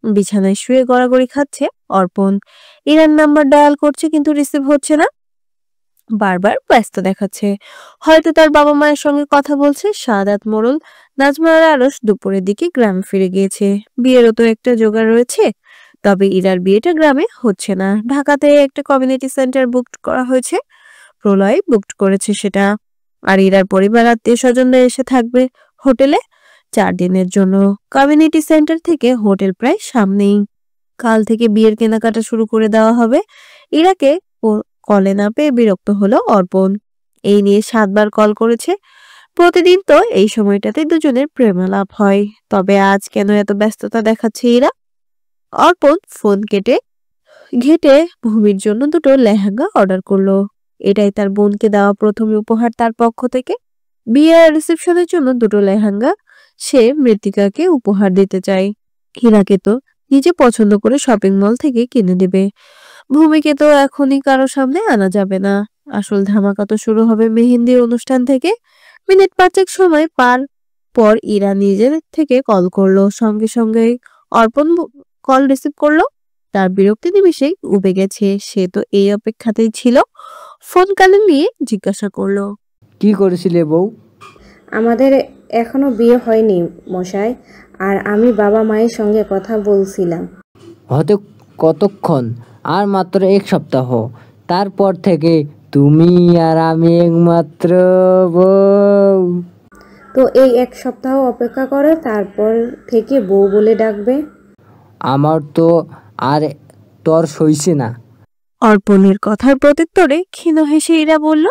বিছানায় শুয়ে গড়াগড়ি খাচ্ছে অর্পণ। ইরার নাম্বার ডায়াল করছে কিন্তু রিসিভ হচ্ছে না, বারবার ব্যস্ত দেখাচ্ছে। হয়তো তার বাবা মায়ের সঙ্গে কথা বলছে। সাদাত, মোড়ল, নাজমা আর আরশ দুপুরের দিকে গ্রামে ফিরে গিয়েছে। বিয়েরও তো একটা জোগাড় রয়েছে। তবে ইরার বিয়েটা গ্রামে হচ্ছে না, ঢাকাতে একটা কমিউনিটি সেন্টার বুক করা হয়েছে। প্রলয় বুক করেছে সেটা। আর ইরার পরিবার আত্মীয় স্বজনরা এসে থাকবে হোটেলে 4 দিনের জন্য। কমিউনিটি সেন্টার থেকে হোটেল প্রায় সামনেই। কাল থেকে বিয়ের কেনাকাটা শুরু করে দেওয়া হবে। ইরাকে কলে না পেয়ে বিরক্ত হলো অর্পণ। এই নিয়ে 7বার কল করেছে। প্রতিদিন তো এই সময়টাতে দুজনের প্রেমালাপ হয়। তবে আজ কেন এত ব্যস্ততা দেখাচ্ছে ইরা? অর্পণ ফোন কেটে ঘেটে ভূমির জন্য দুটো লেহেঙ্গা অর্ডার করলো। এটাই তার বোনকে দেওয়া প্রথম উপহার তার পক্ষ থেকে। বিয়ের রিসেপশনের জন্য দুটো লেহেঙ্গা সে মৃত্তিকাকে উপহার দিতে চায়। হীরাকে তো নিজে পছন্দ করে শপিং মল থেকে কিনে দেবে। ভূমিকে তো এখনই কারো সামনে আনা যাবে না। আসল ধামাকা তো শুরু হবে মেহেন্দির অনুষ্ঠান থেকে। মিনিট 5 সময় পর ইরা নিজের থেকে কল করলো। সঙ্গে সঙ্গে অর্পণ কল রিসিভ করলো। তার বিরক্তি নিমিষেই উবে গেছে। সে তো এই অপেক্ষাতেই ছিল। ফোন কানে নিয়ে জিজ্ঞাসা করলো, কি করেছিলে বউ? আমাদের এখনো বিয়ে হয়নি মশাই, আর আমি বাবা মায়ের সঙ্গে কথা বলছিলাম। হতে কতক্ষণ? আর মাত্র 1 সপ্তাহ। তারপর থেকে তুমি আর আমি একমাত্র বউ। তো এই 1 সপ্তাহ অপেক্ষা করো, তারপর থেকে বউ বলে ডাকবে। আমার তো আর তর সইছে না। অর্পণের কথার প্রত্যুত্তরে ক্ষীণ হেসে ইরা বলল,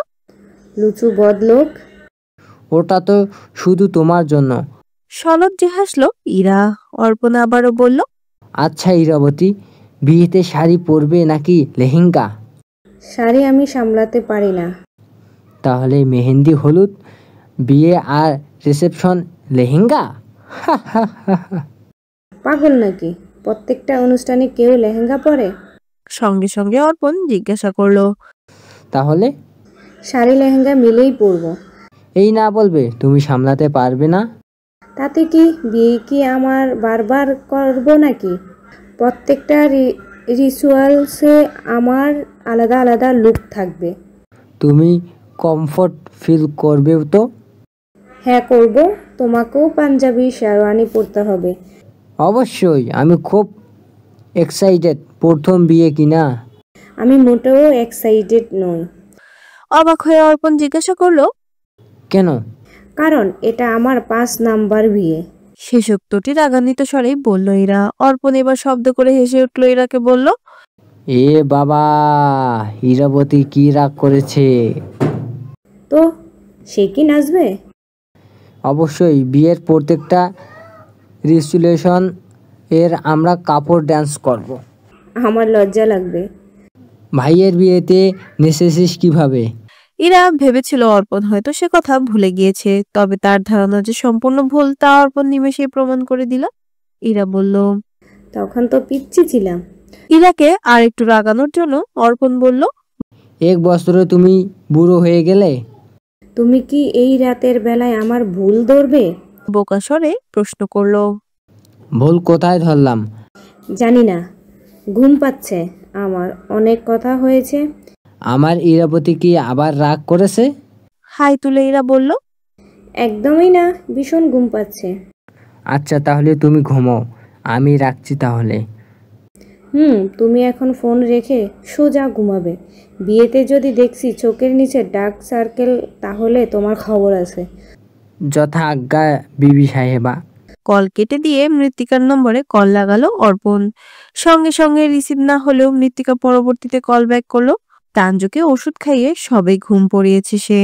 লুচু বদলোক। ওটা তো শুধু তোমার জন্য। সলজ্জে হাসলো ইরা। অর্পণ আবারও বলল, আচ্ছা ইরাবতী, বিয়েতে শাড়ি পরবে নাকি লেহেঙ্গা? শাড়ি আমি সামলাতে পারি না। তাহলে মেহেন্দি, হলুদ, বিয়ে আর রিসেপশন লেহেঙ্গা? পাগল নাকি? প্রত্যেকটা অনুষ্ঠানে কেউ লেহেঙ্গা পরে? সঙ্গে সঙ্গে অর্পণ জিজ্ঞাসা করলো, তাহলে শাড়ি লেহেঙ্গা মিলেই পরবো। এই না বলবে তুমি সামলাতে পারবে না? তাতে কি? বিয়ে কি আমার বারবার করব নাকি? প্রত্যেকটা রিচুয়ালসে আমার আলাদা আলাদা লুক থাকবে। তুমি কমফোর্ট ফিল করবে তো? হ্যাঁ করব। তোমাকেও পাঞ্জাবি শেরওয়ানি পরতে হবে। অবশ্যই, আমি খুব এক্সাইটেড। প্রথম বিয়ে কিনা। আমি মোটেও এক্সাইটেড নই। অবাক হয়ে অর্পণ জিজ্ঞাসা করলো, কেন? কারণ এটা আমার 5 নাম্বার বিয়ে। শেষোক্তটি রাগান্বিত স্বরেই বলল ইরা। অর্পণ এবার শব্দ করে হেসে উঠল। ইরাকে বলল, এ বাবা, ইরাবতী কি রাগ করেছে? তো সে কি নাচবে? অবশ্যই, বিয়ের প্রত্যেকটা রিচুয়ালেশন এর আমরা কাপড় ড্যান্স করব। আমার লজ্জা লাগবে। ভাইয়ের বিয়েতে নেচেছিস কিভাবে? ইরা ভেবেছিল অর্পণ হয়তো সে কথা ভুলে গিয়েছে। তবে তার ধারণা যে সম্পূর্ণ ভুল তা অর্পণ নিমেষেই প্রমাণ করে দিল। ইরা বলল, তখন তো পিচ্চি ছিলাম। ইরাকে আর একটু রাগানোর জন্য অর্পণ বলল, 1 বছরে তুমি বুড়ো হয়ে গেলে। তুমি কি এই রাতের বেলায় আমার ভুল ধরবে? বোকা স্বরে প্রশ্ন করলো। ভুল কোথায় ধরলাম? জানি না, ঘুম পাচ্ছে আমার। অনেক কথা হয়েছে। আমার ইরাবতী কি আবার রাগ করেছে? হাই তুলে ইরা বলল, একদমই না, ভীষণ ঘুম পাচ্ছে। আচ্ছা তাহলে তুমি ঘুমাও, আমি রাখছি তাহলে। তুমি এখন ফোন রেখে সোজা ঘুমাবে। বিয়েতে যদি দেখছি চোখের নিচে ডার্ক সার্কেল, তাহলে তোমার খবর আছে। যথা আজ্ঞা বিবি সাহেবা। কল কেটে দিয়ে মৃত্তিকার নম্বরে কল লাগালো অর্পণ। সঙ্গে সঙ্গে রিসিভ না হলেও মৃত্তিকা পরবর্তীতে কল ব্যাক করলো। তাঞ্জুকে ওষুধ খাইয়ে সবে ঘুম পড়িয়েছে সে।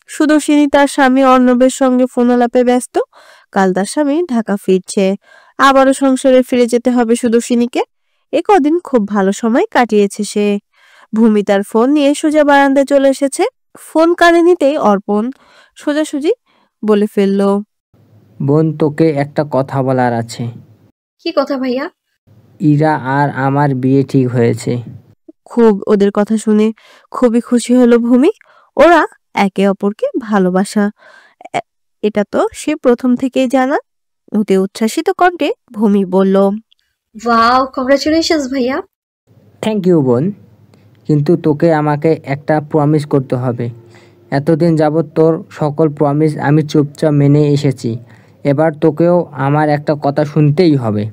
সুদর্শিনী তার স্বামী অর্ণবের সঙ্গে ফোন আলাপে ব্যস্ত। কাল তার স্বামী ঢাকা ফিরছে। আবারও সংসারে ফিরে যেতে হবে সুদর্শিনীকে। কদিন খুব ভালো সময় কাটিয়েছে সে। ভূমি তার ফোন নিয়ে সোজা বারান্দায় চলে এসেছে। ফোন কানে নিতেই অর্পণ সোজাসুজি বলে ফেললো, বোন, তোকে একটা কথা বলার আছে। কি কথা ভাইয়া? ইরা আর আমার বিয়ে ঠিক হয়েছে। খুব ওদের কথা শুনে খুবই খুশি হলো ভূমি। ওরা একে অপরকে ভালোবাসা, এটা তো সে প্রথম থেকেই জানা। ওতে উচ্ছ্বাসিত কণ্ঠে ভূমি বলল, ওয়াও, কংগ্রাচুলেশনস ভাইয়া। থ্যাংক ইউ বোন, কিন্তু তোকে আমাকে একটা প্রমিস করতে হবে। এতদিন যাবৎ তোর সকল প্রমিস আমি চুপচাপ মেনে এসেছি, এবার তোকেও আমার একটা কথা শুনতেই হবে।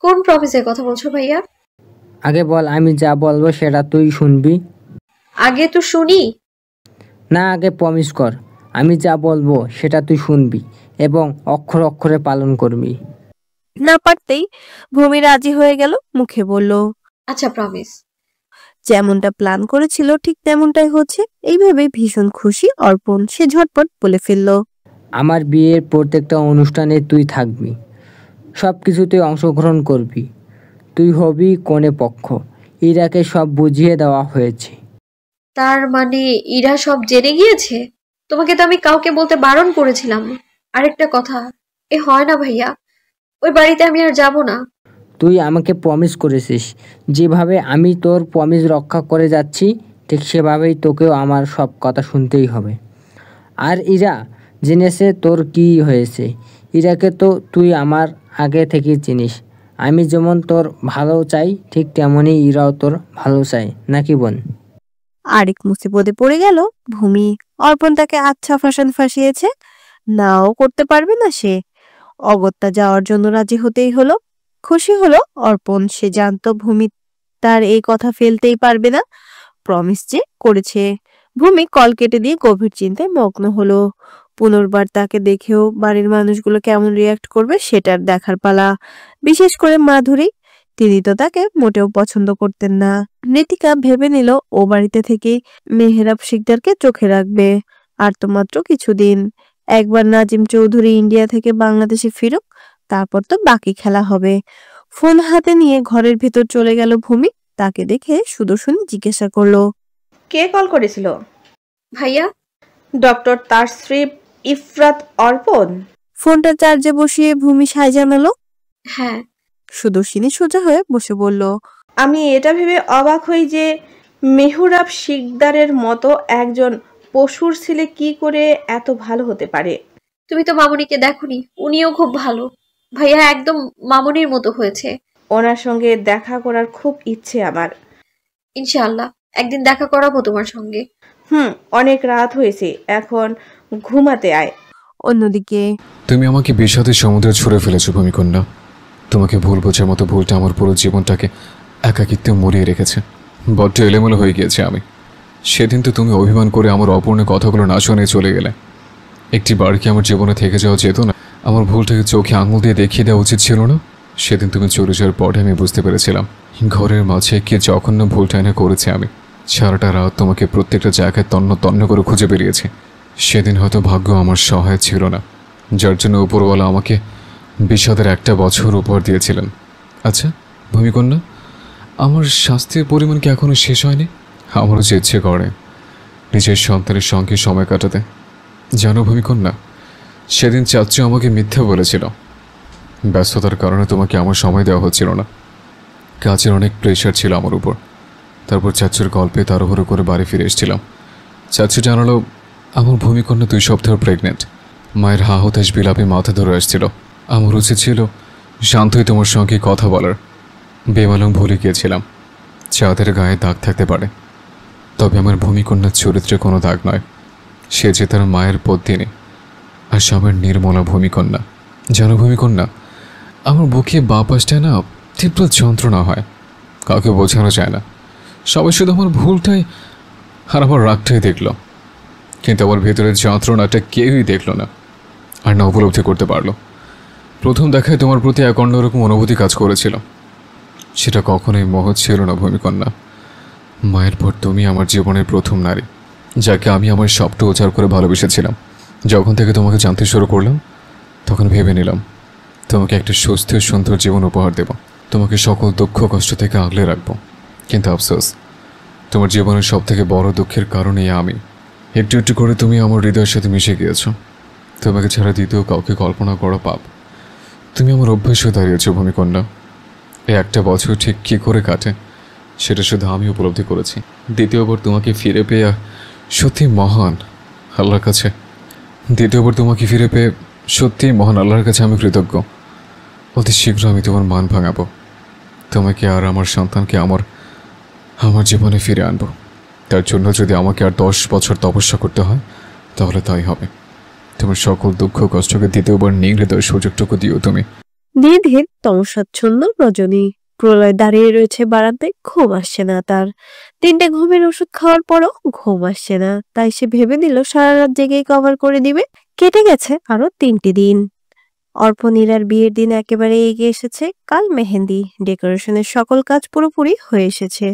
কোন প্রমিসের কথা বলছো ভাইয়া? আগে বল, আমি যা বলবো সেটা তুই শুনবি। আগে তো শুনি। না, আগে প্রমিস কর, আমি যা বলবো সেটা তুই শুনবি এবং অক্ষরে অক্ষরে পালন করবি। না পারতেই ভূমি রাজি হয়ে গেল, মুখে বলল আচ্ছা, প্রমিস। যেমনটা প্ল্যান করেছিল ঠিক তেমনটাই হচ্ছে। এইভাবে ভীষণ খুশি অর্পণ, সে ঝটপট বলে ফেলল আমার বিয়ের প্রত্যেকটা অনুষ্ঠানে তুই থাকবি, সব কিছুতে অংশগ্রহণ করবি, তুই হবি কনে পক্ষ। ইরাকে সব বুঝিয়ে দেওয়া হয়েছে। তার মানে ইরা সব জেনে গিয়েছে? তোমাকে তো আমি কাউকে বলতে বারণ করেছিলাম। আরেকটা কথা, এ হয় না ভাইয়া, ওই বাড়িতে আমি আর যাব না। তুই আমাকে প্রমিস করেছিস, যেভাবে আমি তোর প্রমিস রক্ষা করে যাচ্ছি ঠিক সেভাবেই তোকেও আমার সব কথা শুনতেই হবে। আর ইরা জেনেছে তোর কি হয়েছে। ইরাকে তো তুই আমার আগে থেকেই চিনিস। আমি যেমন তোর ভালো চাই ঠিক তেমনই ইরাও তোর ভালো চাই, নাকি বোন? আরেক মুসিবতে পড়ে গেল ভূমি। অর্পণ তাকে আচ্ছা ফাঁসিয়েছে, নাও করতে পারবে না সে। অগত্যা যাওয়ার জন্য রাজি হতেই হলো। খুশি হলো অর্পণ, সে জানতো ভূমি তার এই কথা ফেলতেই পারবে না, প্রমিস যে করেছে। ভূমি কল কেটে দিয়ে গভীর চিন্তায় মগ্ন হলো। পুনর্বার তাকে দেখেও বাড়ির মানুষগুলো কেমন রিয়াক্ট করবে সেটার দেখার পালা। বিশেষ করে মাধুরী, তিনি তো তাকে মোটেও পছন্দ করতেন না। নীতিকা ভেবে নিল ও বাড়িতে থেকেই মেহরাব শিকদারকে চোখে রাখবে। আর তো মাত্র কিছুদিন, একবার নাজিম চৌধুরী ইন্ডিয়া থেকে বাংলাদেশে ফিরুক, তারপর তো বাকি খেলা হবে। ফোন হাতে নিয়ে ঘরের ভেতর চলে গেল ভূমি। তাকে দেখে সুদর্শনী জিজ্ঞাসা করলো কে কল করেছিল? ভাইয়া। ডক্টর তাসরিফ ইফরাত অর্পণ? ফোনটা চার্জে বসিয়ে ভূমি সায় জানালো। হ্যাঁ। সুদর্শনী সোজা হয়ে বসে বলল আমি এটা ভেবে অবাক হই যে মেহরাব শিকদারের মতো একজন পশুর ছেলে কি করে এত ভালো হতে পারে। তুমি তো মামুনিকে দেখোনি, উনিও খুব ভালো। ভাইয়া একদম মামুনির মতো হয়েছে। ওনার সঙ্গে দেখা করার খুব ইচ্ছে আমার। ইনশাআল্লাহ একদিন দেখা করাবো তোমার সঙ্গে। অনেক রাত হয়েছে, এখন ঘুমাতে আয়। অন্যদিকে তুমি আমাকে বিষাদের সমুদ্রে ছুঁড়ে ফেলেছো ভূমিকন্যা। তোমাকে ভুল বোঝার মতো ভুলটা আমার পুরো জীবনটাকে একাকিত্বে মরিয়ে রেখেছে। বড্ড এলোমেলো হয়ে গিয়েছে আমি। সেদিন তো তুমি অভিমান করে আমার অপূর্ণ কথাগুলো না শুনে চলে গেলে। একটি বার কি আমার জীবনে থেকে যাওয়া যেত না? আমার ভুলটাকে চোখে আঙুল দিয়ে দেখিয়ে দেওয়া উচিত ছিল না? সেদিন তুমি চলে যাওয়ার পরে আমি বুঝতে পেরেছিলাম ঘরের মাঝে কি জঘন্য ভুলটা এনে করেছি আমি। সারাটা রাত তোমাকে প্রত্যেকটা জায়গায় তন্ন তন্ন করে খুঁজে বেরিয়েছি। সেদিন হয়তো ভাগ্য আমার সহায় ছিল না, যার জন্য উপরওয়ালা আমাকে বিষাদের একটা বছর উপহার দিয়েছিলেন। আচ্ছা ভূমিকন্যা, আমার শাস্তির পরিমাণ কি এখনও শেষ হয়নি? আমারও যে ইচ্ছে করে নিজের সন্তানের সঙ্গে সময় কাটাতে। জানো ভূমিকন্যা, সেদিন চাচ্চু আমাকে মিথ্যে বলেছিল। ব্যস্ততার কারণে তোমাকে আমার সময় দেওয়া হচ্ছিল না, কাজের অনেক প্রেশার ছিল আমার উপর। তারপর চাচ্চুর গল্পে তাড়াহুড়ো করে বাড়ি ফিরে এসেছিলাম। চাচ্চু জানালো আমার ভূমিকন্যা 2 সপ্তাহ প্রেগনেন্ট। মায়ের হা হতাশ বিলাপে মাথা ধরে আসছিল। আমার উচিত ছিল শান্তই তোমার সঙ্গে কথা বলার। বেমালুম ভুলে গিয়েছিলাম। চাঁদের গায়ে দাগ থাকতে পারে, তবে আমার ভূমিকন্যার চরিত্রে কোনো দাগ নয়। সে যে তার মায়ের পত্নী আর স্বামীর নির্মলা ভূমিকন্যা। জানো ভূমিকন্যা, আমার বুকে বাঁ পাশটায় না তীব্র যন্ত্রণা হয়, কাউকে বোঝানো যায় না। সবাই শুধু আমার ভুলটাই আর আমার রাগটাই দেখল, কিন্তু আমার ভেতরের যন্ত্রণাটা কেউই দেখল না আর না উপলব্ধি করতে পারলো। প্রথম দেখায় তোমার প্রতি এক অন্যরকম অনুভূতি কাজ করেছিল। সেটা কখনোই মহৎ ছিল না ভূমিকন্যা। মায়ের পর তুমি আমার জীবনের প্রথম নারী, যাকে আমি আমার সবটা উজাড় করে ভালোবেসেছিলাম। যখন থেকে তোমাকে জানতে শুরু করলাম তখন ভেবে নিলাম তোমাকে একটা সুস্থ সুন্দর জীবন উপহার দেব, তোমাকে সকল দুঃখ কষ্ট থেকে আগলে রাখবো। কিন্তু আফসোস, তোমার জীবনের সব থেকে বড় দুঃখের কারণেই আমি। একটু একটু করে তুমি আমার হৃদয়ের সাথে মিশে গিয়েছো। তোমাকে ছাড়া দ্বিতীয় কাউকে কল্পনা করা পাপ। তুমি আমার অভ্যাস হয়ে দাঁড়িয়েছো ভূমিকন্যা। এই একটা বছর ঠিক কী করে কাটে সেটা শুধু আমি উপলব্ধি করেছি। দ্বিতীয়বার তোমাকে ফিরে পেয়ে সত্যি মহান আল্লাহর কাছে সত্যিই মহান আল্লাহর কাছে আমি কৃতজ্ঞ। অতি শীঘ্র আমি তোমার মান ভাঙাবো। তোমাকে আর আমার সন্তানকে আমার আমার জীবনে ফিরে আনবো। তার জন্য যদি আমাকে আর 10 বছর তপস্যা করতে হয় তাহলে তাই হবে। তোমার সকল দুঃখ কষ্টকে দ্বিতীয়বার নিংড়ে দেওয়ার সুযোগটুকু দিও তুমি। ধীরে ধীরে তমসাচ্ছন্ন রজনী। প্রলয় দাঁড়িয়ে রয়েছে বারান্দায়, ঘুম আসছে না তার। 3টে ঘুমের ওষুধ খাওয়ার পরও ঘুম আসছে না, তাই সে ভেবে নিল সারা রাত জেগেই কভার করে দিবে। কেটে গেছে আরো 3টে দিন। অর্পণ ইরার বিয়ের দিন একেবারে এগিয়ে এসেছে। কাল মেহেন্দি, ডেকোরেশনের সকল কাজ পুরোপুরি হয়ে এসেছে।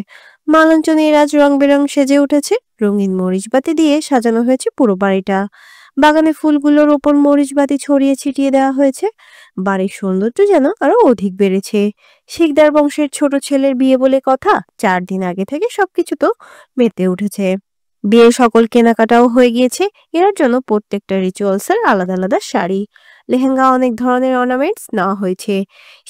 মালাঞ্চনে আজ রং বেরং সেজে উঠেছে। রঙিন মরিচবাতি দিয়ে সাজানো হয়েছে পুরো বাড়িটা। বাগানে ফুলগুলোর ওপর মরিচবাতি ছড়িয়ে ছিটিয়ে দেওয়া হয়েছে। বাড়ির সৌন্দর্য যেন আরো অধিক বেড়েছে। শিকদার বংশের ছোট ছেলের বিয়ে বলে কথা, 4 দিন আগে থেকে সবকিছু তো মেতে উঠেছে। বিয়ের সকল কেনাকাটাও হয়ে গিয়েছে। এর জন্য প্রত্যেকটা রিচুয়ালসের আলাদা আলাদা শাড়ি, লেহেঙ্গা, অনেক ধরনের অর্নামেন্টস নেওয়া হয়েছে।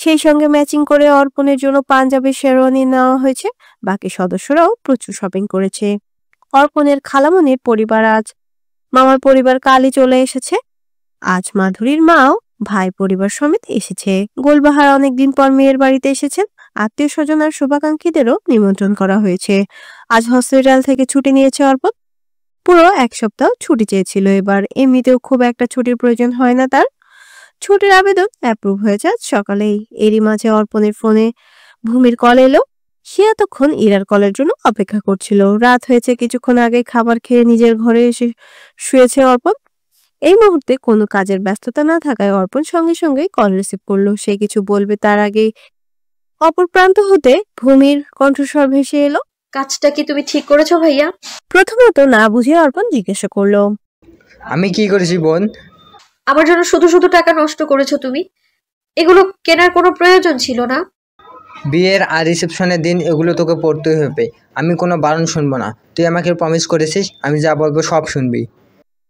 সেই সঙ্গে ম্যাচিং করে অর্পণের জন্য পাঞ্জাবি শেরওয়ানি নেওয়া হয়েছে। বাকি সদস্যরাও প্রচুর শপিং করেছে। অর্পণের খালামণির পরিবার আজ, মামার পরিবার কালই চলে এসেছে। আজ মাধুরীর মাও ভাই পরিবার সমেত এসেছে। গোলবাহার অনেকদিন পর মেয়ের বাড়িতে এসেছেন। আত্মীয় স্বজন আর শুভাকাঙ্ক্ষীদেরও নিমন্ত্রণ করা হয়েছে। আজ হসপিটাল থেকে ছুটি নিয়েছে অর্পণ। পুরো 1 সপ্তাহ ছুটি চেয়েছিল এবার। এমনিতেও খুব একটা ছুটির প্রয়োজন হয় না তার। ছুটির আবেদন অ্যাপ্রুভ হয়েছে আজ সকালেই। এরই মাঝে অর্পণের ফোনে ভূমির কল এলো। সে এতক্ষণ ইরার কলের জন্য অপেক্ষা করছিল। রাত হয়েছে, কিছুক্ষণ আগে খাবার খেয়ে নিজের ঘরে এসে শুয়েছে অর্পণ। এই মুহূর্তে কোনো কাজের ব্যস্ততা না থাকায় অর্পণ সঙ্গে সঙ্গেই কল রিসিভ করলো। সে কিছু বলবে তার আগে অপর প্রান্ত হতে ভূমির কণ্ঠস্বর ভেসে এলো। কাজটা কি তুমি ঠিক করেছো ভাইয়া? প্রথমত না বুঝে অর্পণ জিজ্ঞাসা করলো, আমি কি করেছি বোন? আমার জন্য শুধু শুধু টাকা নষ্ট করেছো তুমি। এগুলো কেনার কোনো প্রয়োজন ছিল না। বিয়ের আর রিসেপশনের দিন এগুলো তোকে পড়তেই হবে। আমি কোনো বারণ শুনবো না। তুই আমাকে প্রমিস করেছিস আমি যা বলবো সব শুনবি।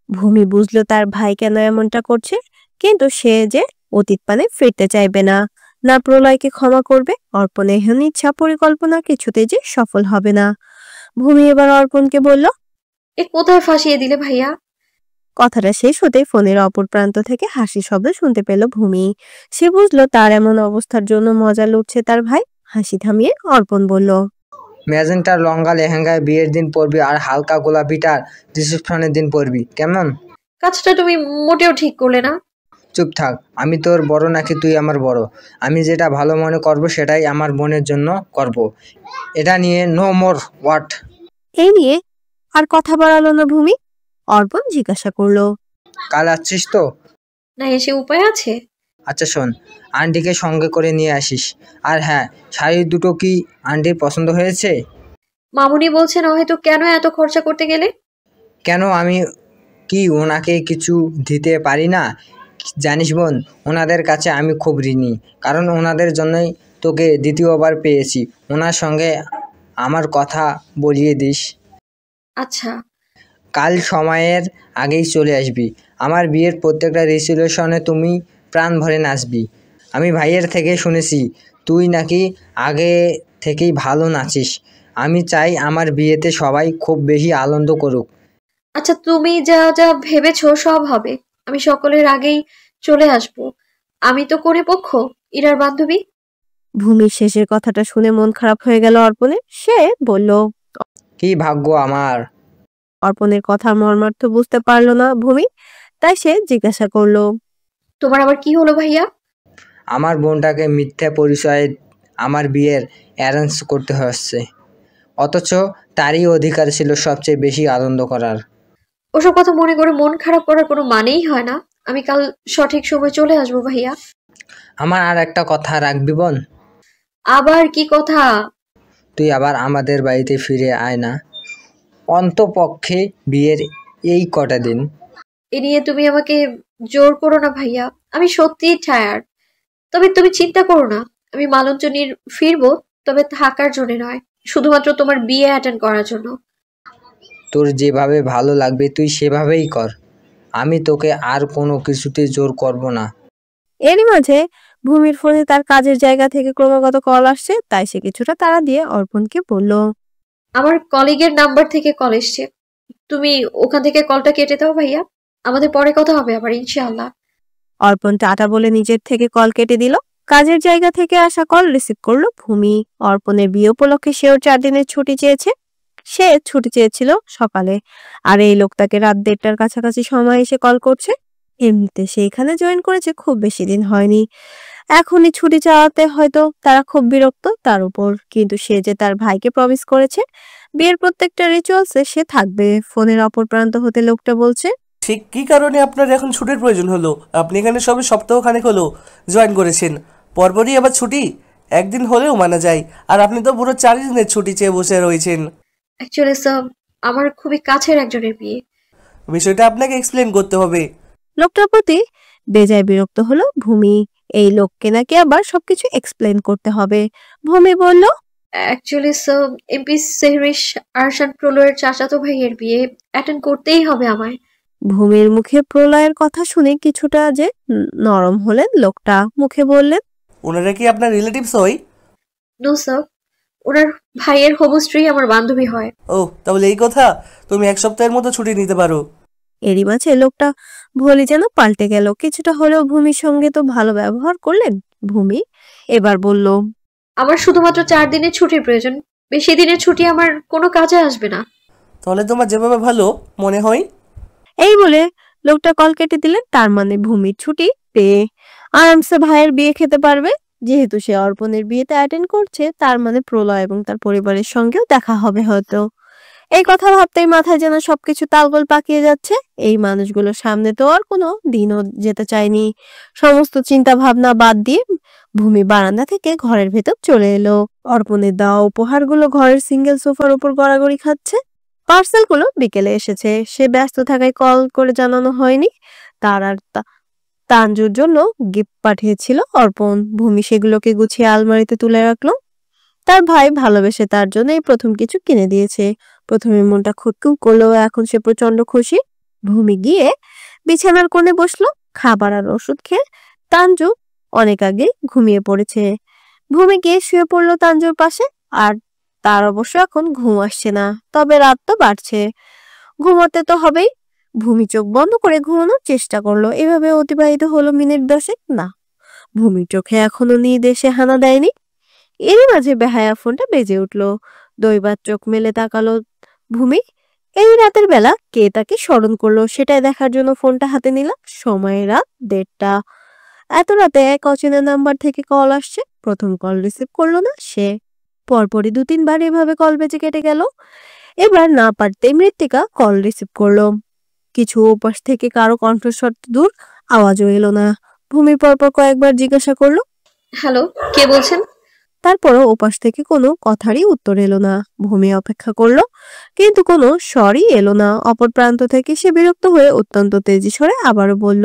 ভূমি বুঝলো তার ভাই কেন এমনটা করছে, কিন্তু সে যে অতীত পানে ফিরতে চাইবে না, না প্রলয়কে ক্ষমা করবে। অর্পণের এহেন ইচ্ছা পরিকল্পনা কিছুতেই যে সফল হবে না। ভূমি এবার অর্পণকে বলল, এ কোথায় ফাঁসিয়ে দিলে ভাইয়া? কথাটা শেষ হতে ফোনের অপর প্রান্ত থেকে হাসির শব্দ শুনতে পেল ভূমি। সে বুঝলো তার এমন অবস্থার জন্য মজা লুটছে তার ভাই। হাসি থামিয়ে অর্পণ বলল, ম্যাজেন্টার লঙ্গা লেহেঙ্গায় বিয়ের দিন পরবি আর হালকা গোলাপিটার রিসেপশনের দিন পরবি, কেমন? কাজটা তুমি মোটেও ঠিক করলে না। চুপ থাক। আমি তোর বড় নাকি তুই আমার বড়? আমি যেটা ভালো মনে করব সেটাই আমার বোনের জন্য করব। এটা নিয়ে নো মোর ওয়াট। এই নিয়ে আর কথা বাড়ালো না ভূমি। অর্পণ জিজ্ঞাসা করলো, কাল আসছিস তো? না এসে উপায় আছে? আচ্ছা শোন, আন্টিকে সঙ্গে করে নিয়ে আসিস। আর হ্যাঁ, শাড়ি দুটো কি আন্টির পছন্দ হয়েছে? মামুনি বলছেন হয়তো, কেন এত খরচা করতে গেলে? কেন আমি কি ওনাকে কিছু দিতে পারি না? জানিস বোন, ওনাদের কাছে আমি খুব ঋণী, কারণ ওনাদের জন্যই তোকে দ্বিতীয়বার পেয়েছি। ওনার সঙ্গে আমার কথা বলিয়ে দিস। আচ্ছা। কাল সময়ের আগেই চলে আসবি। আমার বিয়ের প্রত্যেকটা রিসিপশনে তুমি প্রাণ ভরে নাচবি। আমি ভাইয়ের থেকে শুনেছি তুই নাকি আগে থেকেই ভালো নাচিস। আমি চাই আমার বিয়েতে সবাই খুব বেশি আনন্দ করুক। আচ্ছা, তুমি যা যা ভেবেছো সব হবে। আমি সকলের আগেই চলে আসব। আমি তো কোনে পক্ষ, ইরার বান্ধবী। ভূমির শেষের কথাটা শুনে মন খারাপ হয়ে গেল অর্পণের। সে বলল, কি ভাগ্য আমার। অর্পণের কথার মর্মার্থ বুঝতে পারলো না ভূমি, তাই সে জিজ্ঞাসা করলো, তোমার আবার কি হলো ভাইয়া? আমার বোনটাকে মিথ্যা পরিচয়ে আমার বিয়ের অ্যারেঞ্জ করতে হচ্ছে, অথচ তারই অধিকার ছিল সবচেয়ে বেশি আনন্দ করার। ওসব কথা মনে করে মন খারাপ করার কোনো মানেই হয় না। আমি কাল সঠিক সময় চলে আসবো ভাইয়া। আমার আর একটা কথা রাখবি বোন? আবার কি কথা? তুই আবার আমাদের বাড়িতে ফিরে আয় না, অন্তপক্ষে বিয়ের এই কটা দিন। এ নিয়ে তুমি আমাকে জোর করো না ভাইয়া। আমি সত্যিই টায়ার্ড। তবে তুমি চিন্তা করো না, আমি মালঞ্চনীর ফিরবো, তবে থাকার জন্য নয়, শুধুমাত্র তোমার বিয়ে অ্যাটেন্ড করার জন্য। তোর যেভাবে ভালো লাগবে তুই সেভাবেই কর। আমি তোকে আর কোনো কিছুতে জোর করব না। এরই মাঝে ভূমির ফোনে তার কাজের জায়গা থেকে ক্রমাগত কল আসছে, তাই সে কিছুটা তাড়া দিয়ে অর্পণকে বলল, আমার কলিগের নাম্বার থেকে কল এসছে। তুমি ওখান থেকে কলটা কেটে দাও ভাইয়া। আমাদের পরে কথা হবে আবার ইনশাআল্লাহ। অর্পণ টাটা বলে নিজের থেকে কল কেটে দিল। কাজের জায়গা থেকে আসা কল রিসিভ করলো ভূমি। অর্পণের বিয়ে উপলক্ষে সেও 4 দিনের ছুটি চেয়েছে। সে ছুটি চেয়েছিল সকালে, আর এই লোক তাকে রাত 1:30টার কাছাকাছি সময় এসে কল করছে। এমনিতে সে এখানে জয়েন করেছে খুব বেশি দিন হয়নি, এখনই ছুটি চাওয়াতে হয়তো তারা খুব বিরক্ত তার উপর। কিন্তু সে যে তার ভাইকে প্রমিস করেছে বিয়ের প্রত্যেকটা রিচুয়ালসে সে থাকবে। ফোনের অপর প্রান্ত হতে লোকটা বলছে, ঠিক কি কারণে আপনার এখন ছুটির প্রয়োজন হলো? আপনি এখানে সবে সপ্তাহখানেক হলো জয়েন করেছেন, পরপরই আবার ছুটি? একদিন হলেও মানা যায়, আর আপনি তো পুরো 4 দিনের ছুটি চেয়ে বসে রয়েছেন। অ্যাকচুয়ালি স্যার, আমার খুবই কাছের একজনের বিয়ে। বিষয়টা আপনাকে এক্সপ্লেন করতে হবে। লোকটার প্রতি বেজায় বিরক্ত হলো ভূমি। এই লোককে নাকি আবার সবকিছু এক্সপ্লেন করতে হবে। ভূমি বলল, actually sir, MP Sehrish Arshan প্রলয়ের চাচাতো ভাইয়ের বিয়ে অ্যাটেন্ড করতেই হবে আমায়। ভূমির মুখে প্রলয়ের কথা শুনে কিছুটা যে নরম হলেন লোকটা, মুখে বললেন, ওনারা কি আপনার রিলেটিভস হয়? নো স্যার, ওনার ভাইয়ের হবু স্ত্রী আমার বান্ধবী হয়। ও, তাহলে এই কথা। তুমি 1 সপ্তাহের মতো ছুটি নিতে পারো। এরই মাঝে লোকটা ভুলি যেন পাল্টে গেল। কিছুটা হলেও ভূমির সঙ্গে তো ভালো ব্যবহার করলেন ভূমি। এবার বলল, আমার শুধুমাত্র 4 দিনের ছুটির প্রয়োজন, বেশি দিনের ছুটি আমার কোনো কাজে আসবে না। তাহলে তোমার যেভাবে ভালো মনে হয়। এই বলে লোকটা কল কেটে দিলেন। তার মানে ভূমির ছুটি পেয়ে আরামসে ভাইয়ের বিয়ে খেতে পারবে। যেহেতু সে অর্পণের বিয়েতে অ্যাটেন্ড করছে, তার মানে প্রলয় এবং তার পরিবারের সঙ্গেও দেখা হবে হয়তো। এই কথা ভাবতেই মাথায় যেন সবকিছু তালগোল পাকিয়ে যাচ্ছে। এই মানুষগুলোর সামনে তো আর কোনো দিনও যেতে চায়নি। সমস্ত চিন্তা ভাবনা বাদ দিয়ে ভূমি বারান্দা থেকে ঘরের ভেতর চলে এলো। অর্পণের দেওয়া উপহারগুলো ঘরের সিঙ্গেল সোফার উপর গড়াগড়ি খাচ্ছে। পার্সেলগুলো বিকেলে এসেছে। সে ব্যস্ত থাকায় কল করে জানানো হয়নি। তার আর তানজুর জন্য গিফট পাঠিয়েছিল অর্পণ। ভূমি সেগুলোকে গুছিয়ে আলমারিতে তুলে রাখলো। তার ভাই ভালোবেসে তার জন্য এই প্রথম কিছু কিনে দিয়েছে। প্রথমে মনটা খুঁতখুত করলো, এখন সে প্রচন্ড খুশি। ভূমি গিয়ে বিছানার কোণে বসলো। খাবার আর ওষুধ খেয়ে তানজু অনেক আগে ঘুমিয়ে পড়েছে। ভূমি গিয়ে শুয়ে পড়লো তানজুর পাশে। আর তার অবশ্য এখন ঘুম আসছে না, তবে রাত তো বাড়ছে, ঘুমোতে তো হবেই। ভূমি চোখ বন্ধ করে ঘুমানোর চেষ্টা করলো। এভাবে অতিবাহিত হলো মিনিট 10। না, ভূমির চোখে এখনো নিদ এসে হানা দেয়নি। এরই মাঝে বেহায়া ফোনটা বেজে উঠলো। দৈবাত চোখ মেলে তাকালো ভূমি। এই রাতের বেলা কে তাকে স্মরণ করলো সেটাই দেখার জন্য ফোনটা হাতে নিল। সময় রাত 1:30। এত রাতে এক অচেনা নাম্বার থেকে কল আসছে। প্রথম কল রিসিভ করলো না সে। পরপরই 2-3 বার এভাবে কল বেজে কেটে গেল। এবার না পারতেই মৃত্তিকা কল রিসিভ করলো। কিছু ওপাশ থেকে কারো কণ্ঠস্বর দূর, আওয়াজও এলো না। ভূমি পরপর কয়েকবার জিজ্ঞাসা করলো, হ্যালো, কে বলছেন? তারপরও ওপাশ থেকে কোনো কথারই উত্তর এলো না। ভূমি অপেক্ষা করলো, কিন্তু কোনো স্বরই এলো না। অপর প্রান্ত থেকে সে বিরক্ত হয়ে অত্যন্ত তেজি স্বরে আবারও বলল,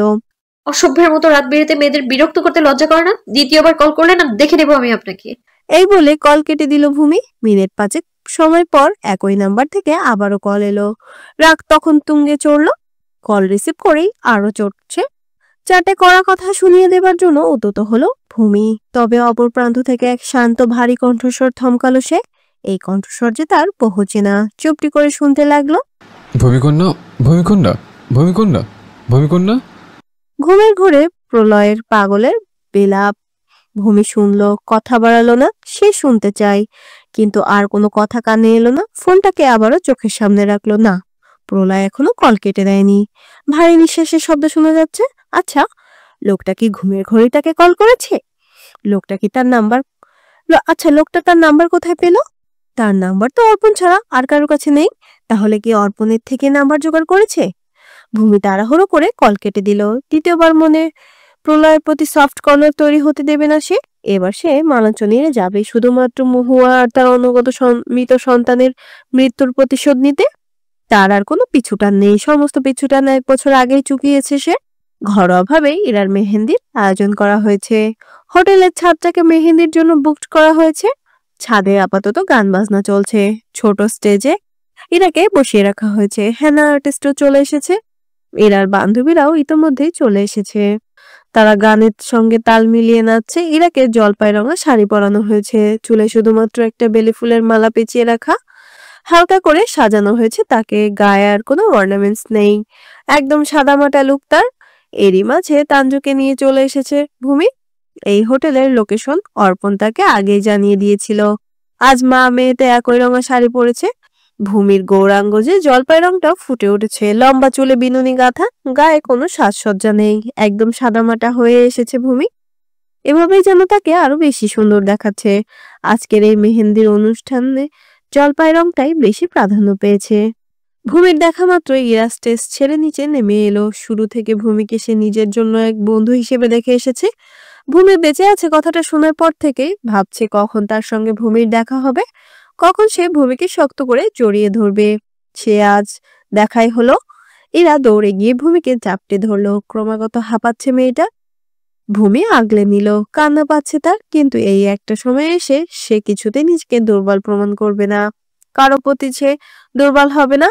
অসভ্যের মতো রাত বেরিতে মেয়েদের বিরক্ত করতে লজ্জা করে না? দ্বিতীয়বার কল করলে না দেখে নেবো আমি আপনাকে। এই বলে কল কেটে দিল ভূমি। মিনিট 5 সময় পর একই নাম্বার থেকে আবারও কল এলো। রাগ তখন তুঙ্গে চড়লো। কল রিসিভ করেই আরো চড়ছে। 4টে কড়া কথা শুনিয়ে দেবার জন্য উদ্যত হলো ভূমি। তবে অপর প্রান্ত থেকে এক শান্ত ভারী কণ্ঠস্বর থমকালো সে। এই কণ্ঠস্বর যে তার বহু চেনা। চুপটি করে শুনতে লাগলো, ভূমিকন্যা, ভূমিকন্যা, ভূমিকন্যা, ভূমিকন্যা। ঘুমের ঘোরে প্রলয়ের পাগলের বিলাপ। ভূমি শুনলো, কথা বাড়ালো না। সে শুনতে চায়, কিন্তু আর কোনো কথা কানে এলো না। ফোনটাকে আবারও চোখের সামনে রাখলো। না, প্রলয় এখনো কল কেটে দেয়নি। ভারী নিঃশ্বাসের শব্দ শোনা যাচ্ছে। আচ্ছা, লোকটা কি ঘুমের ঘরে তাকে কল করেছে? লোকটা কি তার নাম্বার লোকটা তার নাম্বার কোথায় পেল? তার নাম্বার তো অর্পণ ছাড়া আর কারোর কাছে নেই। তাহলে কি অর্পণের থেকে নাম্বার জোগাড় করেছে? ভূমি তাড়াহুড়ো করে কল কেটে দিল। দ্বিতীয়বার মনে প্রলয়ের প্রতি সফট কর্নার তৈরি হতে দেবে না সে। এবার সে মালাঞ্চ নিয়ে যাবে শুধুমাত্র মহুয়া আর তার অনুগত মৃত সন্তানের মৃত্যুর প্রতিশোধ নিতে। তার আর কোনো পিছুটান নেই। সমস্ত পিছুটান 1 বছর আগেই চুকিয়েছে সে। ঘরোয়াভাবেই ইরার মেহেন্দির আয়োজন করা হয়েছে। হোটেলের ছাদটাকে মেহেন্দির জন্য বুকড করা হয়েছে। ছাদে আপাতত গান বাজনা চলছে। ছোট স্টেজে ইরাকে বসিয়ে রাখা হয়েছে। হেনা আর্টিস্টও চলে এসেছে। ইরার বান্ধবীরাও ইতোমধ্যেই চলে এসেছে। তারা গানের সঙ্গে তাল মিলিয়ে নাচছে। ইরাকে জলপাই রঙা শাড়ি পরানো হয়েছে। চুলে শুধুমাত্র একটা বেলি ফুলের মালা পেঁচিয়ে রাখা। হালকা করে সাজানো হয়েছে তাকে। গায়ে আর কোনো অর্নামেন্টস নেই। একদম সাদামাটা লুক তার। এরই মাঝে তানজুকে নিয়ে চলে এসেছে ভূমি। এই হোটেলের লোকেশন অর্পণ তাকে আগেই জানিয়ে দিয়েছিল। আজ মা মেয়েতে একই রঙের শাড়ি পরেছে। ভূমির গৌরাঙ্গ যে জলপাই রংটা ফুটে উঠেছে, লম্বা চুলে বিনুনি গাঁথা, গায়ে কোনো সাজসজ্জা নেই, একদম সাদামাটা হয়ে এসেছে ভূমি। এভাবেই যেন তাকে আরো বেশি সুন্দর দেখাচ্ছে। আজকের এই মেহেন্দির অনুষ্ঠানে জলপাই রংটাই বেশি প্রাধান্য পেয়েছে। ভূমির দেখা মাত্র ইরা স্টেজ ছেড়ে নিচে নেমে এলো। শুরু থেকে ভূমিকে সে নিজের জন্য এক বন্ধু হিসেবে দেখে এসেছে। ভূমি বেঁচে আছে কথাটা শোনার পর থেকেই ভাবছে কখন তার সঙ্গে ভূমির দেখা হবে, কখন সে ভূমিকে শক্ত করে জড়িয়ে ধরবে। সে আজ দেখাই হলো। ইরা দৌড়ে গিয়ে ভূমিকে জাপটে ধরলো। ক্রমাগত হাঁপাচ্ছে মেয়েটা। ভূমি আগলে নিল, কান্না পাচ্ছে তার, কিন্তু এই একটা সময় এসে সে কিছুতেই নিজেকে দুর্বল প্রমাণ করবে না, কারো প্রতি সে দুর্বল হবে না।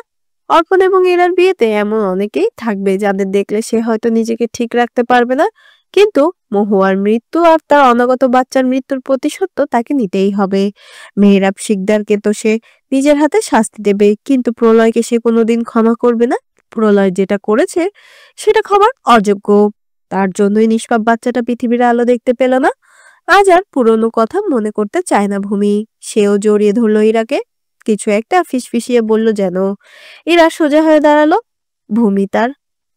অর্পণ এবং ইরার বিয়েতে এমন অনেকেই থাকবে যাদের দেখলে সে হয়তো নিজেকে ঠিক রাখতে পারবে না, কিন্তু মহুয়ার মৃত্যু আর তার অনাগত বাচ্চার মৃত্যুর প্রতিশোধ তো তাকে নিতেই হবে। মেহরাব শিকদারকে তো সে নিজের হাতে শাস্তি দেবে, কিন্তু প্রলয়কে সে কোনোদিন ক্ষমা করবে না। প্রলয় যেটা করেছে সেটা ক্ষমার অযোগ্য। তার জন্যই নিষ্পাপ বাচ্চাটা পৃথিবীর আলো দেখতে পেল না। আজ আর পুরনো কথা মনে করতে চায় না ভূমি। সেও জড়িয়ে ধরলো ইরাকে, কিছু একটা ফিসফিসিয়ে বলল যেন। ইরা সোজা হয়ে দাঁড়ালো।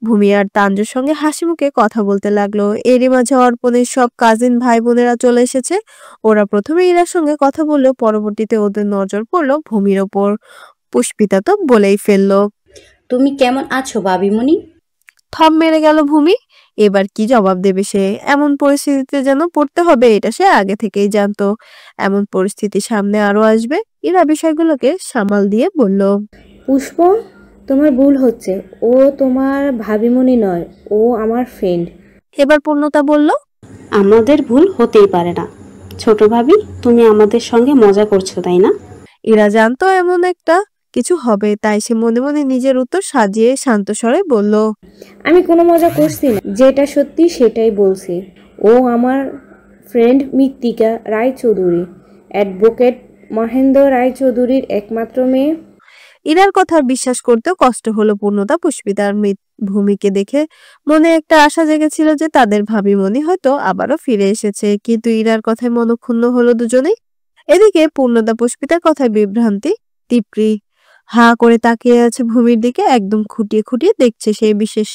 ভূমি আর তাঞ্জুর সঙ্গে হাসি মুখে কথা বলতে লাগলো। এরই মাঝে অর্পণের সব কাজিন ভাই বোনেরা চলে এসেছে। ওরা প্রথমে ইরার সঙ্গে কথা বললেও পরবর্তীতে ওদের নজর পড়লো ভূমির ওপর। পুষ্পিতা তো বলেই ফেললো। তুমি কেমন আছো বাবিমণি? থম মেরে গেল ভূমি। এবার কি জবাব দেবে সে? এমন পরিস্থিতিতে যেন পড়তে হবে এটা সে আগে থেকেই জানতো। এমন পরিস্থিতি সামনে আরো আসবে। ইরা বিষয়গুলোকে সামাল দিয়ে বলল, পুষ্প, তোমার ভুল হচ্ছে। ও তোমার ভাবিমণি নয়, ও আমার ফ্রেন্ড। এবার পূর্ণতা বলল, আমাদের ভুল হতেই পারে না। ছোট ভাবি, তুমি আমাদের সঙ্গে মজা করছো তাই না? ইরা জানতো এমন একটা কিছু হবে, তাই সে মনে মনে নিজের উত্তর সাজিয়ে শান্ত স্বরে বলল, আমি কোনো মজা করছি না, যেটা সত্যি সেটাই বলছি। ও আমার ফ্রেন্ড মৃত্তিকা রায়চৌধুরী, অ্যাডভোকেট মহেন্দ্র রায়চৌধুরীর একমাত্র মেয়ে। ইরার কথা বিশ্বাস করতেও কষ্ট হলো পূর্ণতা পুষ্পিতার ভূমিকে দেখে মনে একটা আশা জেগেছিল যে তাদের ভাবিমণি হয়তো আবারও ফিরে এসেছে, কিন্তু ইরার কথায় মনক্ষুণ্ণ হলো দুজনেই। এদিকে পূর্ণতা পুষ্পিতার কথায় বিভ্রান্তি। তীব্রি হা করে তাকিয়ে আছে ভূমির দিকে, একদম খুঁটিয়ে খুঁটিয়ে দেখছে সে। বিশেষ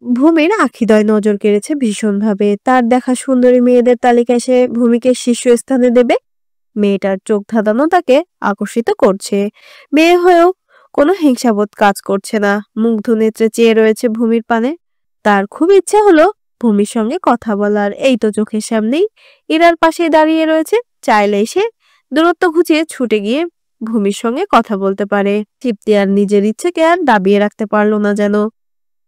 ভূমির আখিদয় নজর কেড়েছে ভীষণভাবে। তার দেখা সুন্দরী মেয়েদের তালিকায় সে ভূমিকে শীর্ষস্থানে দেবে। মেয়েটার চোখ ধাঁধানো তাকে আকর্ষিত করছে। মেয়ে হয়েও কোনো হিংসাবোধ কাজ করছে না। মুগ্ধ নেত্রে চেয়ে রয়েছে ভূমির পানে। তার খুব ইচ্ছে হলো ভূমির সঙ্গে কথা বলার। এই তো চোখের সামনেই ইরার পাশে দাঁড়িয়ে রয়েছে। চাইলেই সে দূরত্ব ঘুচিয়ে ছুটে গিয়ে ভূমির সঙ্গে কথা বলতে পারে। তৃপ্তি আর নিজের ইচ্ছেকে আর দাবিয়ে রাখতে পারলো না যেন।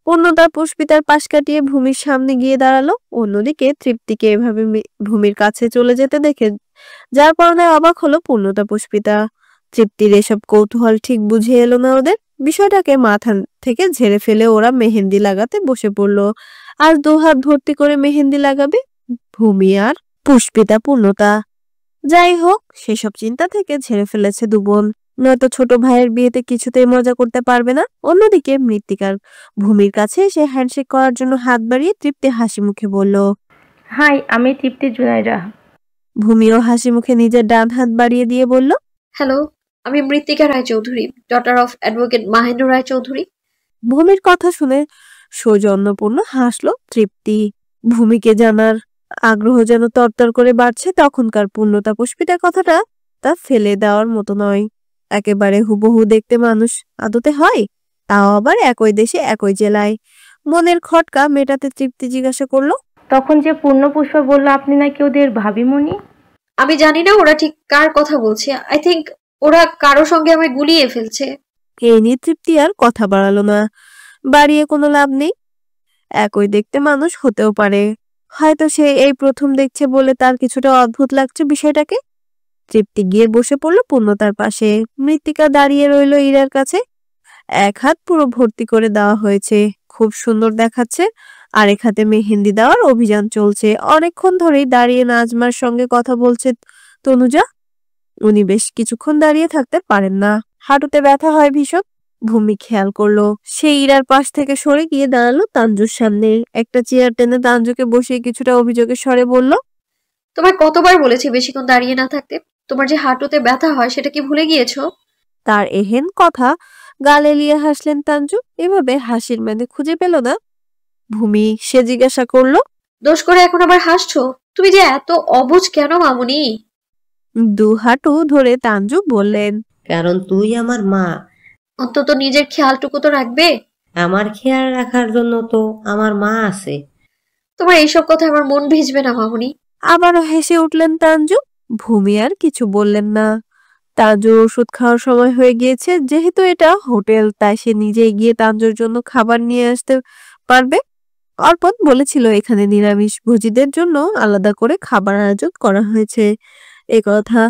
পূর্ণতা পুষ্পিতার পাশ কাটিয়ে ভূমির সামনে গিয়ে দাঁড়ালো। অন্যদিকে তৃপ্তিকে এভাবে ভূমির কাছে চলে যেতে দেখে যার পরনায় অবাক হলো পূর্ণতা পুষ্পিতা। তৃপ্তির এসব কৌতূহল ঠিক বুঝে এলো না ওদের। বিষয়টাকে মাথা থেকে ঝেড়ে ফেলে ওরা মেহেন্দি লাগাতে বসে পড়লো। আর দুহাত ভর্তি করে মেহেন্দি লাগাবে ভূমি আর পুষ্পিতা পূর্ণতা। যাই হোক, সেসব চিন্তা থেকে ঝেড়ে ফেলেছে দুবোন, নয়তো ছোট ভাইয়ের বিয়েতে কিছুতেই মজা করতে পারবে না। অন্যদিকে মৃত্তিকার ভূমির কাছে এসে হ্যান্ডশেক করার জন্য হাত বাড়িয়ে তৃপ্তি হাসি মুখে বলল, হাই, আমি তৃপ্তি জুনাইরা। ভূমিও হাসি মুখে নিজের ডান হাত বাড়িয়ে দিয়ে বলল, হ্যালো, আমি Mrittika Roychowdhury, daughter of advocate Mahendra Roychowdhury. ভূমির কথা শুনে সৌজন্যপূর্ণ হাসলো তৃপ্তি। ভূমিকে জানার আগ্রহ যেন তরতর করে বাড়ছে। তখনকার পূর্ণতা পুষ্পিতার কথাটা তা ফেলে দেওয়ার মতো নয়। একেবারে হুবহু দেখতে মানুষ আদতে হয়, তাও আবার একই দেশে একই জেলায়। মনের খটকা মেটাতে তৃপ্তি জিজ্ঞাসা করলো, তখন যে পূর্ণপুষ্প বলল আপনি নাকি ওদের ভাবিমণি। আমি জানি না ওরা ঠিক কার কথা বলছে। আই থিংক ওরা কারো সঙ্গে আমায় গুলিয়ে ফেলছে। এই নিয়ে তৃপ্তি আর কথা বাড়ালো না। বাড়িয়ে কোনো লাভ নেই। একই দেখতে মানুষ হতেও পারে। হয়তো সে এই প্রথম দেখছে বলে তার কিছুটা অদ্ভুত লাগছে বিষয়টাকে। তৃপ্তি গিয়ে বসে পড়লো পূর্ণতার পাশে। মৃত্তিকা দাঁড়িয়ে রইল ইরার কাছে। এক হাত পুরো ভর্তি করে দেওয়া হয়েছে, খুব সুন্দর দেখাচ্ছে। আরেক হাতে মেহেন্দি দেওয়ার অভিযান চলছে। অনেকক্ষণ ধরেই দাঁড়িয়ে নাজমার সঙ্গে কথা বলছে তনুজা। উনি বেশ কিছুক্ষণ দাঁড়িয়ে থাকতে পারেন না, হাঁটুতে ব্যথা হয় ভীষণ। ভূমি খেয়াল করলো সে ইরার পাশ থেকে সরে গিয়ে দাঁড়ালো তানজুর সামনে। একটা চেয়ার টেনে তানজুকে বসিয়ে কিছুটা অভিযোগের স্বরে বলল, তোমায় কতবার বলেছি বেশিক্ষণ দাঁড়িয়ে না থাকতে। তোমার যে হাঁটুতে ব্যথা হয় সেটা কি ভুলে গিয়েছো? তার এহেন কথা গালে লিয়ে হাসলেন তানজু। এভাবে হাসির মানে খুঁজে পেল না ভূমি। সে জিজ্ঞাসা করলো, দোষ করে এখন আবার হাসছো? তুমি যে এত অবুঝ কেন মামুনি? দু হাঁটু ধরে তানজু বললেন, কারণ তুই আমার মা। অন্তত নিজের খেয়ালটুকু তো রাখবে। আমার খেয়াল রাখার জন্য তো আমার মা আছে। তোমার এইসব কথা আমার মন ভিজবে না মামুনি। আবারও হেসে উঠলেন তানজু। ভূমি আর কিছু বললেন না। তানজুর ওষুধ খাওয়ার সময় হয়ে গিয়েছে, যেহেতু এটা হোটেল তাই সে নিজেই গিয়ে তানজুর জন্য খাবার নিয়ে আসতে পারবে। অর্পণ বলেছিল এখানে নিরামিষ ভোজীদের জন্য আলাদা করে খাবার আয়োজন করা হয়েছে। এ কথা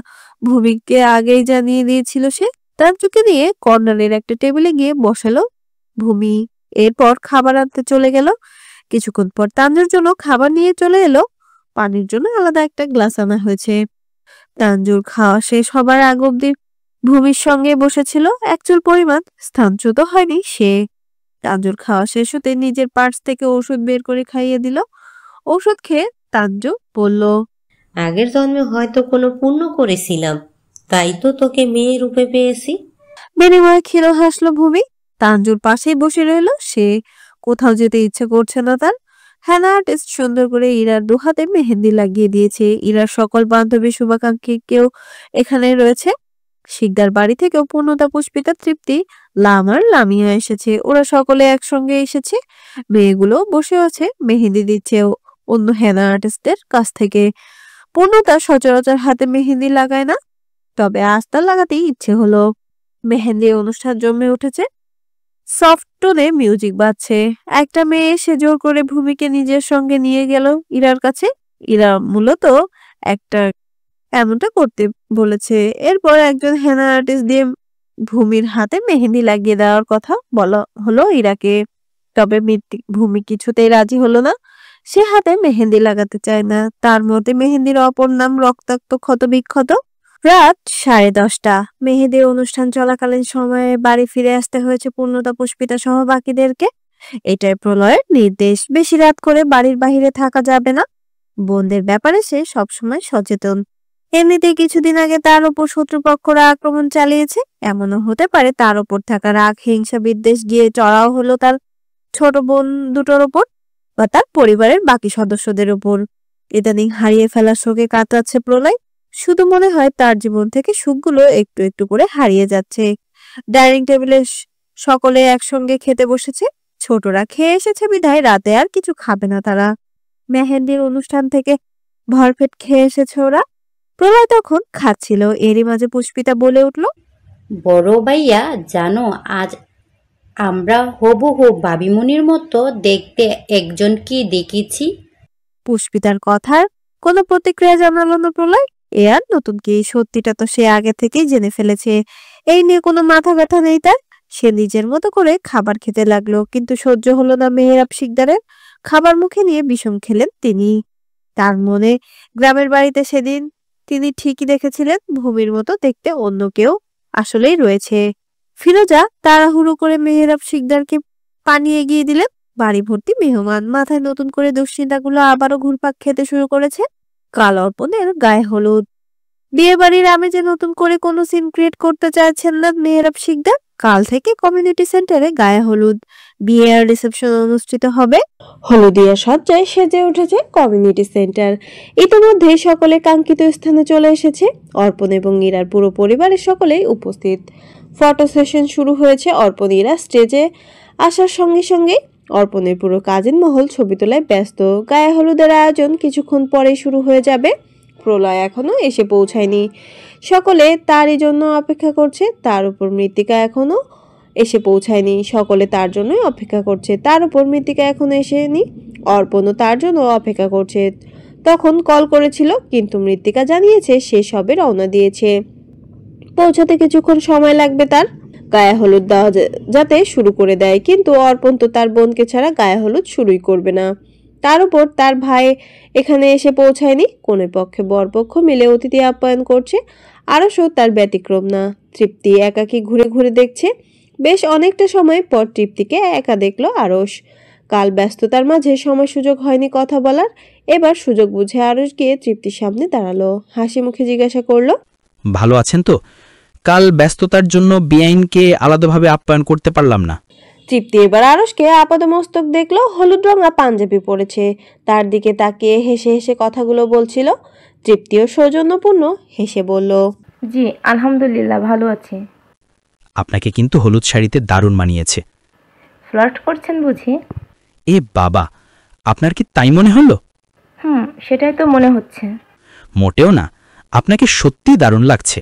ভূমিকে আগেই জানিয়ে দিয়েছিল সে। তানজুকে নিয়ে কর্নারের একটা টেবিলে গিয়ে বসালো ভূমি। এরপর খাবার আনতে চলে গেল। কিছুক্ষণ পর তানজুর জন্য খাবার নিয়ে চলে এলো। পানির জন্য আলাদা একটা গ্লাস আনা হয়েছে। তানজুর খাওয়া শেষ হবার আগ অব্দি ভূমির সঙ্গে বসেছিল। একচুল পরিমাণ স্থানচ্যুত হয়নি সে। তানজুর খাওয়া শেষ হতে নিজের পার্স থেকে ওষুধ বের করে খাইয়ে দিল। ওষুধ খেয়ে তানজু বলল, আগের জন্মে হয়তো কোনো পুণ্য করেছিলাম, তাই তো তোকে মেয়ে রূপে পেয়েছি। বিনিময়ে ক্ষীণ হাসলো ভূমি। তানজুর পাশেই বসে রইল সে। কোথাও যেতে ইচ্ছে করছে না তার। হেনা আর্টিস্ট সুন্দর করে ইরার দুহাতে মেহেন্দি লাগিয়ে দিয়েছে। ইরার সকল বান্ধবী শুভাকাঙ্ক্ষী কেউ এখানে রয়েছে। শিকদার বাড়ি থেকেও পূর্ণতা, পুষ্পিতা, তৃপ্তি, লামার লামিয়া এসেছে। ওরা সকলে একসঙ্গে এসেছে। মেয়েগুলো বসে আছে, মেহেন্দি দিচ্ছে অন্য হেনা আর্টিস্টের কাছ থেকে। পূর্ণতা সচরাচর হাতে মেহেন্দি লাগায় না, তবে আজ তার লাগাতেই ইচ্ছে হলো। মেহেন্দি অনুষ্ঠান জমে উঠেছে। সফট টোনে মিউজিক বাজছে। একটা মেয়ে এসে জোর করে ভূমিকে নিজের সঙ্গে নিয়ে গেল ইরার কাছে। ইরা মূলত একটা এমনটা করতে বলেছে। এরপর একজন হেনা আর্টিস্ট দিয়ে ভূমির হাতে মেহেন্দি লাগিয়ে দেওয়ার কথা বলা হলো ইরাকে। তবে ভূমি কিছুতেই রাজি হলো না। সে হাতে মেহেন্দি লাগাতে চায় না। তার মতে মেহেন্দির অপর নাম রক্তাক্ত ক্ষত বিক্ষত। রাত 10:30। মেহেদির অনুষ্ঠান চলাকালীন সময়ে বাড়ি ফিরে আসতে হয়েছে পূর্ণতা, পুষ্পিতা সহ বাকিদেরকে। এটাই প্রলয়ের নির্দেশ। বেশি রাত করে বাড়ির বাহিরে থাকা যাবে না। বোনদের ব্যাপারে সে সবসময় সচেতন। এমনিতেই কিছুদিন আগে তার উপর শত্রুপক্ষরা আক্রমণ চালিয়েছে। এমনও হতে পারে তার উপর থাকা রাগ, হিংসা, বিদ্বেষ গিয়ে চড়াও হলো তার ছোট বোন দুটোর ওপর বা তার পরিবারের বাকি সদস্যদের উপর। ইদানিং হারিয়ে ফেলার শোকে কাতরাচ্ছে প্রলয়। শুধু মনে হয় তার জীবন থেকে সুখগুলো একটু একটু করে হারিয়ে যাচ্ছে। ডাইনিং টেবিলে সকলে একসঙ্গে খেতে বসেছে। ছোটরা খেয়ে এসেছে বিধায় রাতে আর কিছু খাবে না তারা। মেহেন্দির অনুষ্ঠান থেকে ভরপেট খেয়ে এসেছে ওরা। প্রলয় তখন খাচ্ছিল। এরই মাঝে পুষ্পিতা বলে উঠল, বড় ভাইয়া জানো, আজ আমরা হুবহু ভাবিমনির মতো দেখতে একজন কি দেখেছি। পুষ্পিতার কথার কোনো প্রতিক্রিয়া জানালো না প্রলয়। এ আর নতুন কি, সত্যিটা তো সে আগে থেকেই জেনে ফেলেছে। এই নিয়ে কোনো মাথা ব্যথা নেই তার। সে নিজের মতো করে খাবার খেতে লাগলো। কিন্তু সহ্য হলো না মেহেরাব শিকদারের খাবার। মুখে নিয়ে বিষম খেলেন তিনি। তার মনে গ্রামের বাড়িতে সেদিন তিনি ঠিকই দেখেছিলেন ভূমির মতো দেখতে অন্য কেউ আসলেই রয়েছে। ফিরোজা তাড়াহুড়ো করে মেহেরাব শিকদারকে পানি এগিয়ে দিলেন। বাড়ি ভর্তি মেহমান। মাথায় নতুন করে দুশ্চিন্তাগুলো আবারও ঘুরপাক খেতে শুরু করেছে। কাল অর্পণের গায়ে হলুদ। বিয়ে বাড়ির আমেজে নতুন করে কোনো সিন ক্রিয়েট করতে চাইছেন না মেহেরাব শিকদার। কাল থেকে কমিউনিটি সেন্টারে গায়ে হলুদ, বিয়ে আর রিসেপশন অনুষ্ঠিত হবে। হলুদিয়া সজ্জায় সেজে উঠেছে কমিউনিটি সেন্টার। ইতিমধ্যে সকলে কাঙ্ক্ষিত স্থানে চলে এসেছে। অর্পণ এবং ইরার পুরো পরিবারের সকলেই উপস্থিত। ফটো সেশন শুরু হয়েছে। অর্পণ ইরা স্টেজে আসার সঙ্গে সঙ্গে অর্পণের পুরো কাজিন মহল ছবি তোলায় ব্যস্ত। গায়ে হলুদের আয়োজন কিছুক্ষণ পরেই শুরু হয়ে যাবে। প্রলয় এখনো এসে পৌঁছায়নি। সকলে তারই জন্য অপেক্ষা করছে। তার উপর মৃত্তিকা এখনো এসে পৌঁছায়নি। সকলে তার জন্যই অপেক্ষা করছে। তার উপর মৃত্তিকা এখনো এসেনি। অর্পণও তার জন্য অপেক্ষা করছে। তখন কল করেছিল, কিন্তু মৃত্তিকা জানিয়েছে সে সবে রওনা দিয়েছে। পৌঁছাতে কিছুক্ষণ সময় লাগবে তার। গায়ে হলুদ দেওয়া যাতে শুরু করে দেয়, কিন্তু অর্পণ তো তার বোনকে ছাড়া গায়ে হলুদ শুরুই করবে না। তার উপর তার ভাই এখানে এসে পৌঁছায়নি। কোনে পক্ষে বরপক্ষ মিলে অতিথি আপ্যায়ন করছে। আরশও তার ব্যতিক্রম না। তৃপ্তি একাকী ঘুরে ঘুরে দেখছে। বেশ অনেকটা সময় পর তৃপ্তিকে একা দেখলো আরশ। কাল ব্যস্ততার মাঝে সময় সুযোগ হয়নি কথা বলার, এবার সুযোগ বুঝে আরশ গিয়ে তৃপ্তির সামনে দাঁড়ালো, হাসি মুখে জিজ্ঞাসা করলো, ভালো আছেন তো? কাল ব্যস্ততার জন্য বেআইনকে আলাদাভাবে আপ্যায়ন করতে পারলাম না। তৃপ্তি এবার আরশকে আপাদমস্তক দেখলো, হলুদ রঙা পাঞ্জাবি পরেছে, তার দিকে তাকিয়ে হেসে হেসে কথাগুলো বলছিল। তৃপ্তিও সৌজন্যপূর্ণ হেসে বলল, জি আলহামদুলিল্লাহ ভালো আছি। আপনাকে কিন্তু হলুদ শাড়িতে দারুণ মানিয়েছে। ফ্লার্ট করছেন বুঝি? এ বাবা, আপনার কি তাই মনে হলো? সেটাই তো মনে হচ্ছে। মোটেও না, আপনাকে সত্যিই দারুণ লাগছে।